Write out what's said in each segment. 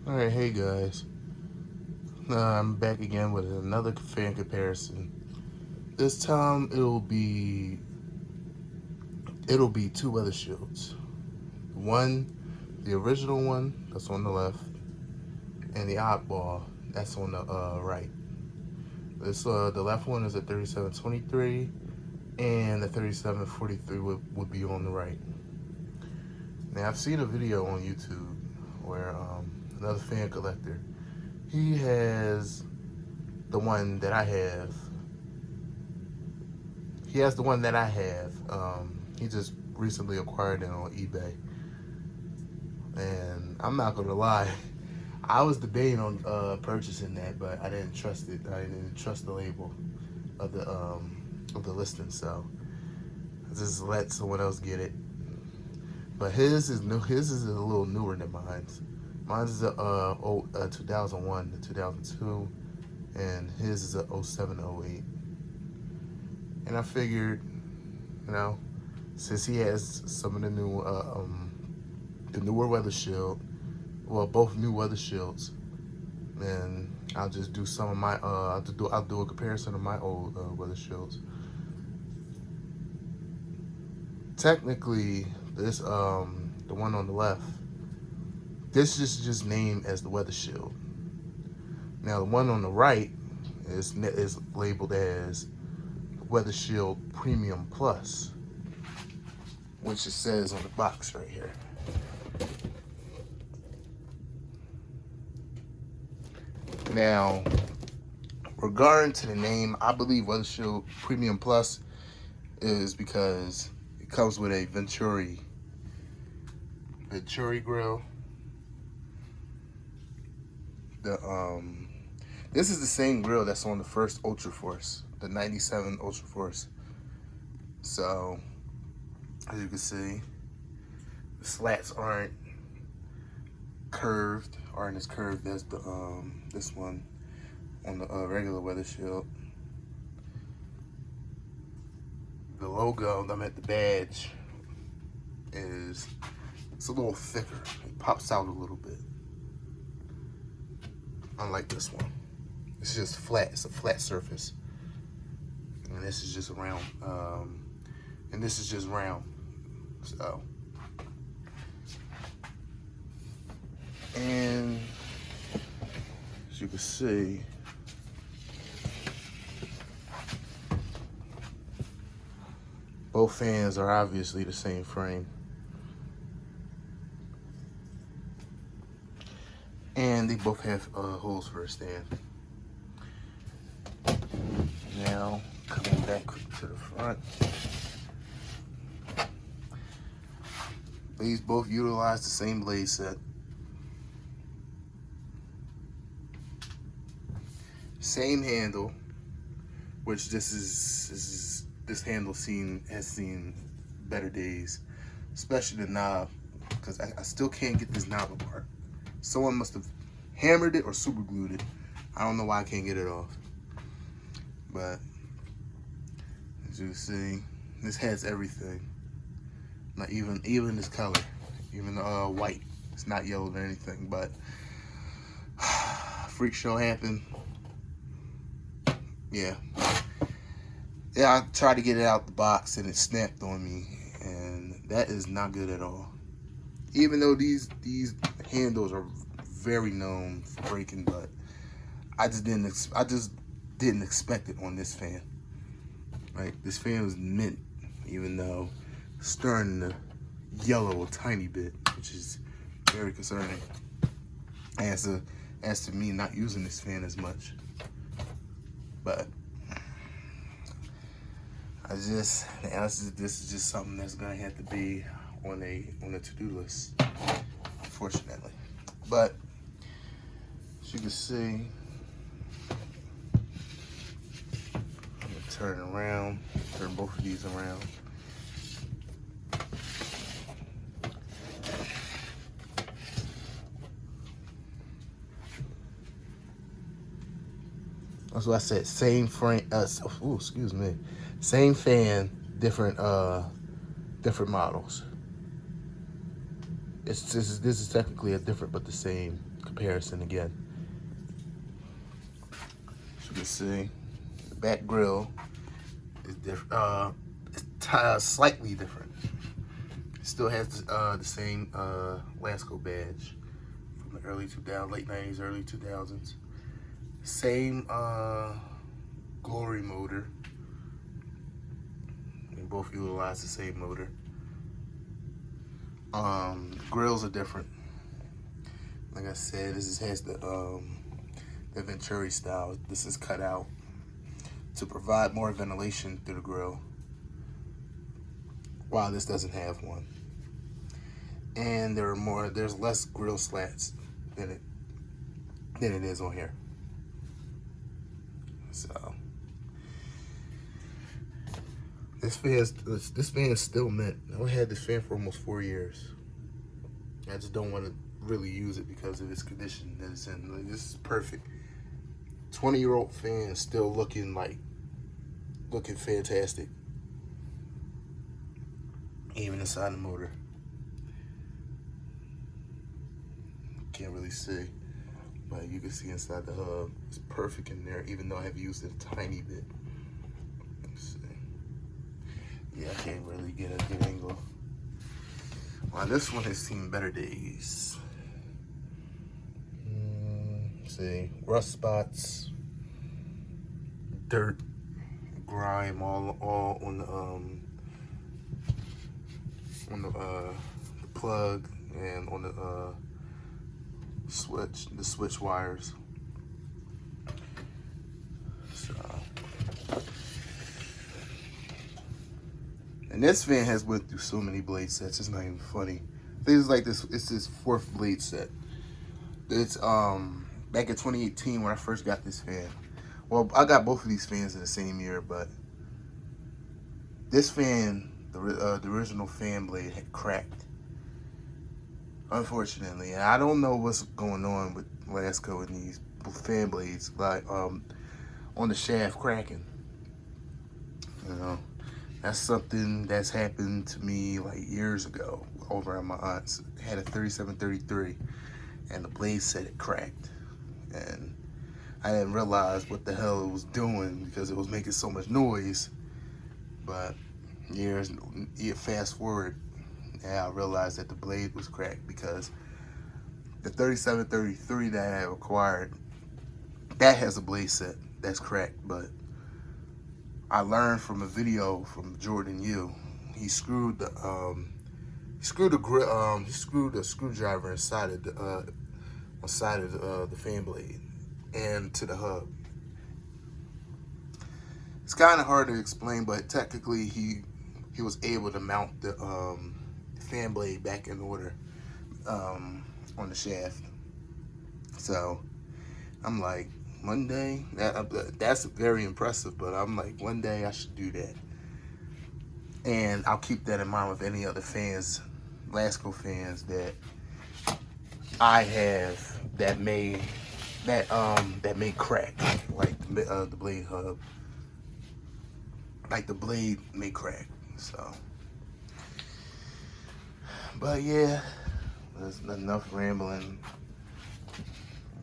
Alright, hey guys. I'm back again with another fan comparison. This time it'll be two weather shields. One, the original one that's on the left, and the oddball that's on the right. This the left one is a 3723, and the 3743 would be on the right. Now I've seen a video on YouTube where another fan collector, he has the one that I have. He has the one that I have. He just recently acquired it on eBay, and I'm not gonna lie, I was debating on purchasing that, but I didn't trust it. I didn't trust the label of the listing, so I just let someone else get it. But his is new. His is a little newer than mine. Mine is a 2001 to 2002, and his is a 07 08. And I figured, you know, since he has some of the newer weather shield, well, both new weather shields, then I'll just do some of my I'll do a comparison of my old weather shields. Technically, this the one on the left, this is just named as the weather shield. Now the one on the right is labeled as Weather Shield Premium Plus, which it says on the box right here. Now, regarding to the name, I believe Weather Shield Premium Plus is because it comes with a Venturi grill. This is the same grill that's on the first Ultra Force, the 97 Ultra Force. So, as you can see, the slats aren't as curved as the this one on the regular weather shield. The logo, the badge, it's a little thicker. It pops out a little bit. Unlike this one. It's just flat. It's a flat surface. And this is just round. And this is just round. So. And as you can see, both fans are obviously the same frame. And they both have holes for a stand. Now, coming back to the front. These both utilize the same blade set. Same handle, which this handle has seen better days, especially the knob, because I still can't get this knob apart. Someone must have hammered it or super glued it. I don't know why I can't get it off. But as you can see, this has everything. Not even this color, even white. It's not yellow or anything, but freak show happened. Yeah, I tried to get it out the box and it snapped on me, and that is not good at all. Even though these handles are very known for breaking, but I just didn't expect it on this fan. Like, this fan was mint, even though it's starting to yellow a tiny bit, which is very concerning. As to me not using this fan as much. But this is just something that's gonna have to be on a to-do list, unfortunately. But as you can see, I'm gonna turn both of these around. That's what I said. Same frame. Excuse me. Same fan, different models. This is technically a different but the same comparison again. As you can see, the back grill is different. It's slightly different. It still has the same Lasko badge from the early 2000s, late 90s, early 2000s. Same glory motor. They both utilize the same motor. Grills are different. Like I said, this has the Venturi style. This is cut out to provide more ventilation through the grill, while this doesn't have one. And there's less grill slats than it is on here. So this fan is still mint. I've had this fan for almost 4 years. I just don't want to really use it because of its condition that it's in. Like, this is perfect. 20-year-old fan still looking fantastic. Even inside the motor. Can't really see, but you can see inside the hub. It's perfect in there, even though I have used it a tiny bit. Let's see. Yeah, I can't really get a good angle. Well, this one has seen better days. Let's see, rust spots, dirt, grime, all on the plug and on the switch wires. So, and this fan has went through so many blade sets, it's not even funny. Things like this, it's his 4th blade set. It's back in 2018 when I first got this fan. Well, I got both of these fans in the same year, but this fan, the original fan blade, had cracked, unfortunately. And I don't know what's going on with Lasko and these fan blades, like on the shaft cracking. You know, that's something that's happened to me like years ago over at my aunt's. I had a 3733 and the blade set it cracked, and I didn't realize what the hell it was doing because it was making so much noise. But fast forward, I realized that the blade was cracked because the 3733 that I have acquired, that has a blade set that's cracked. But I learned from a video from Jordan Yu. He screwed the screwdriver inside of the fan blade and to the hub. It's kind of hard to explain, but technically he was able to mount the fan blade back in order on the shaft. So I'm like, one day, that's very impressive, but I'm like, one day I should do that. And I'll keep that in mind with any other fans, Lasko fans that I have that may crack, like the blade hub. Like the blade may crack. So, but yeah, there's enough rambling.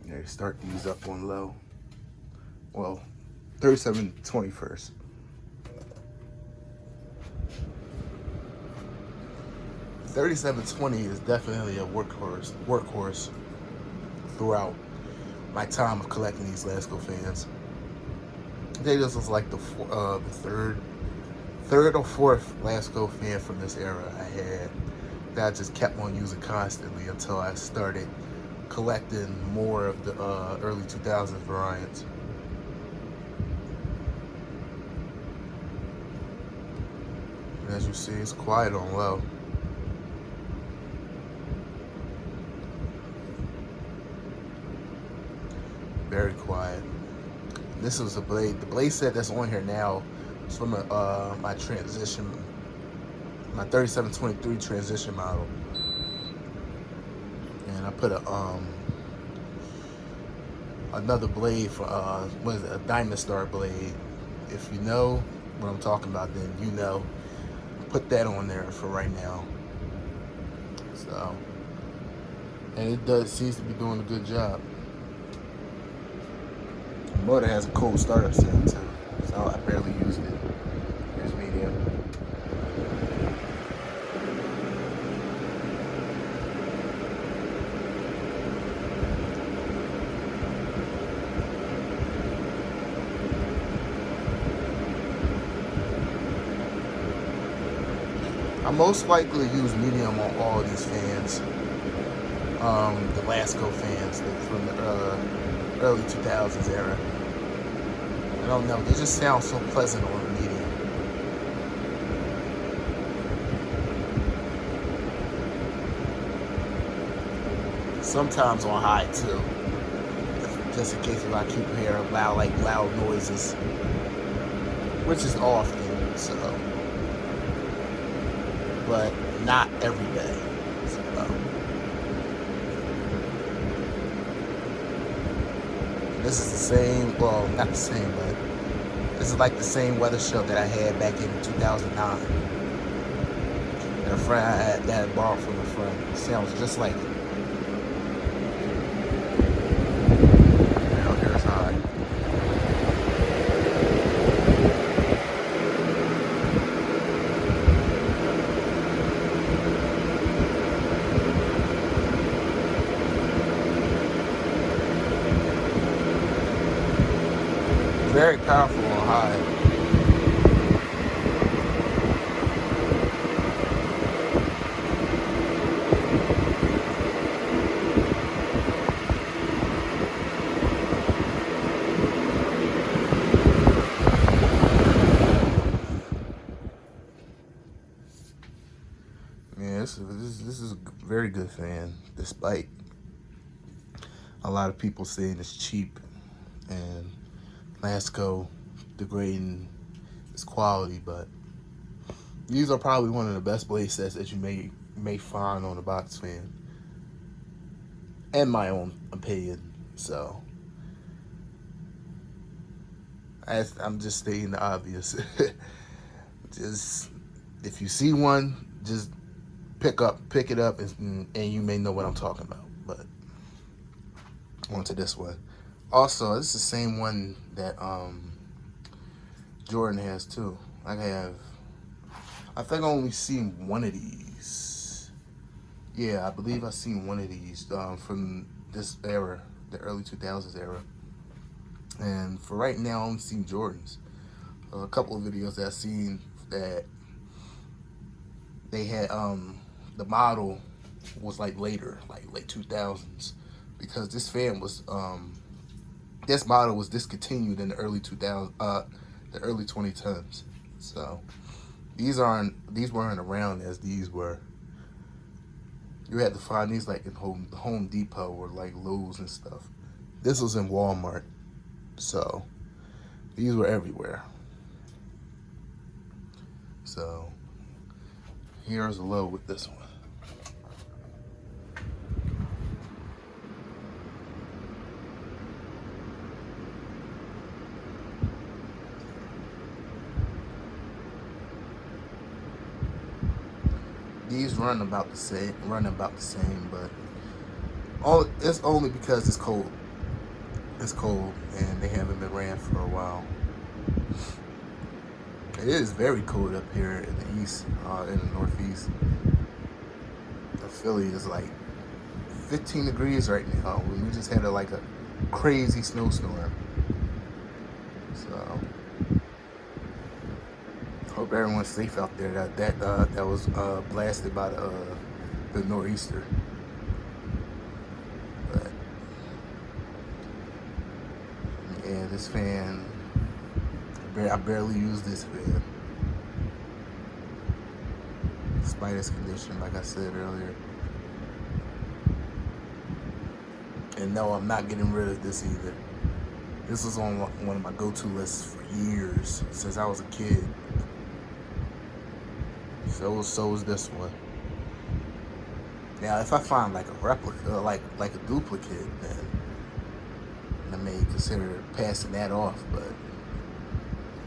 Yeah, start these up on low. Well, 3720 first. $37.20 is definitely a workhorse throughout my time of collecting these Lasko fans. I think this was like the third or fourth Lasko fan from this era I had that I just kept on using constantly until I started collecting more of the early 2000s variants. And as you see, it's quiet on low. Very quiet. This was the blade set that's on here now is from my 3723 transition model. And I put another blade for what is it, a Diamond Star blade. If you know what I'm talking about, then you know. Put that on there for right now. So and it seems to be doing a good job. The motor has a cold startup sound too, so I barely used it. Here's medium. I most likely use medium on all these fans. The Lasko fans from the early 2000s era. I don't know, they just sound so pleasant on the medium. Sometimes on high too, just in case if I keep hearing loud noises, which is often, so, but not every day. So, this is the same, well, not the same, but this is like the same weather show that I had back in 2009. And a friend that I borrowed from a friend. It sounds just like it. Now here's high. Very powerful on high. Yeah, this is a very good fan, despite a lot of people saying it's cheap and Lasko degrading its quality, but these are probably one of the best blade sets that you may find on a box fan, in my own opinion. So I'm just stating the obvious. Just if you see one, just pick it up, and you may know what I'm talking about. But on to this one. Also, this is the same one that Jordan has too. I think I only seen one of these. Yeah, I believe I seen one of these from this era, the early 2000s era. And for right now, I only seen Jordans. A couple of videos that I seen that they had the model was like later, like late 2000s, because this fan was this model was discontinued in the early 2000s, the early 2010s. So these weren't around as these were. You had to find these like in Home Depot or like Lowe's and stuff. This was in Walmart, so these were everywhere. So here's a low with this one. These run about the same, but it's only because it's cold. It's cold, and they haven't been ran for a while. It is very cold up here in the east, in the northeast. Philly is like 15 degrees right now. We just had a crazy snowstorm. So hope everyone's safe out there. That was blasted by the nor'easter. But yeah, this fan, I barely use this fan, despite its condition, like I said earlier. And no, I'm not getting rid of this either. This was on one of my go-to lists for years, since I was a kid. So was this one. Now, if I find like a replica, like a duplicate, then I may consider passing that off. But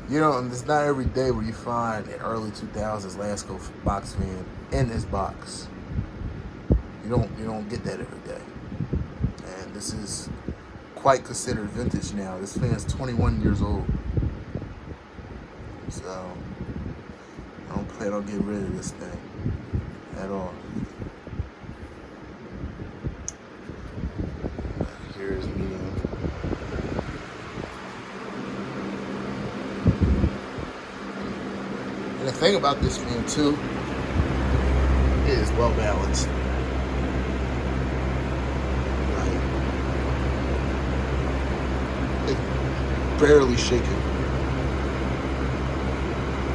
you know, it's not every day where you find an early 2000s Lasko box fan in this box. You don't get that every day. And this is quite considered vintage now. This fan's 21 years old. So I don't plan on getting rid of this thing at all. Here's medium. And the thing about this fan too, it is well balanced. Like, it's barely shaking.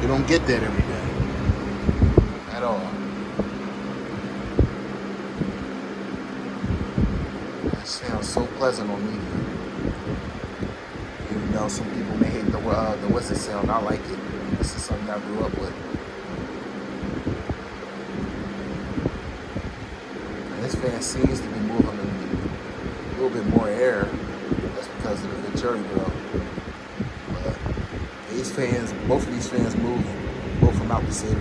You don't get that every day at all. It sounds so pleasant on medium. Even though some people may hate the whistle sound, I like it. This is something I grew up with. And this fan seems to be moving a little bit more air. That's because of the Venturi grill. But these fans, both of these fans move both from out the same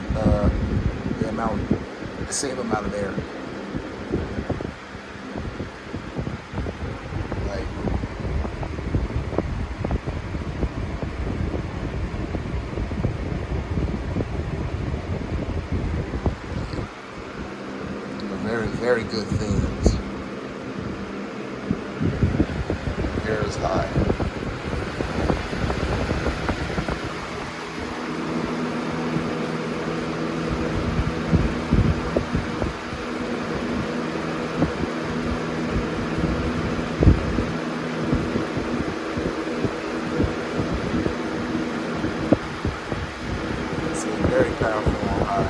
amount of air. Like, very, very good fans. Air is high. It's very powerful on high.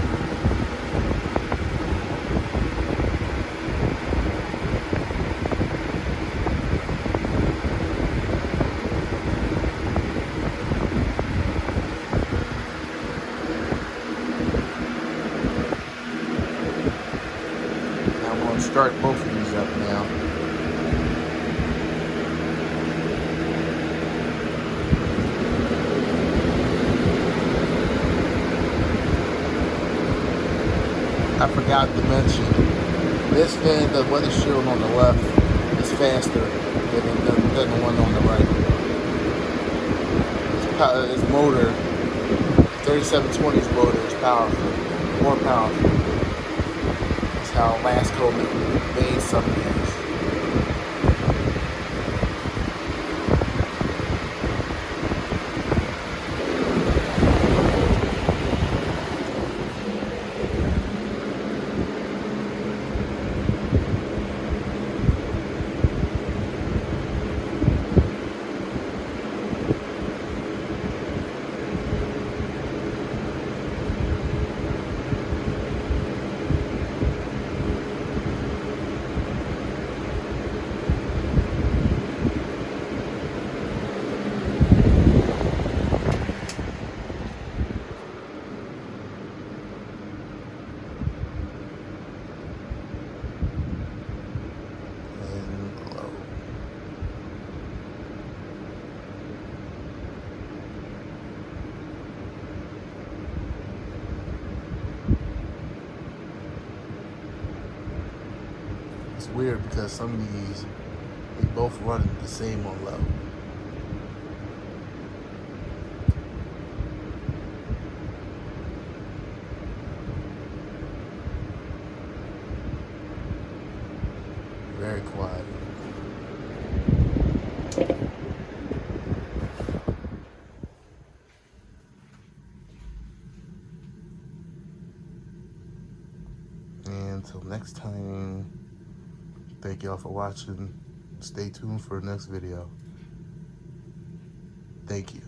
I'm going to start both of these up now. I forgot to mention, this fan, the weather shield on the left, is faster than the one on the right. Its motor, 3720's motor is powerful, more powerful. That's how Lasko made some of these. It's weird because some of these, they both run the same on low. Very quiet. And until next time, thank y'all for watching. Stay tuned for the next video. Thank you.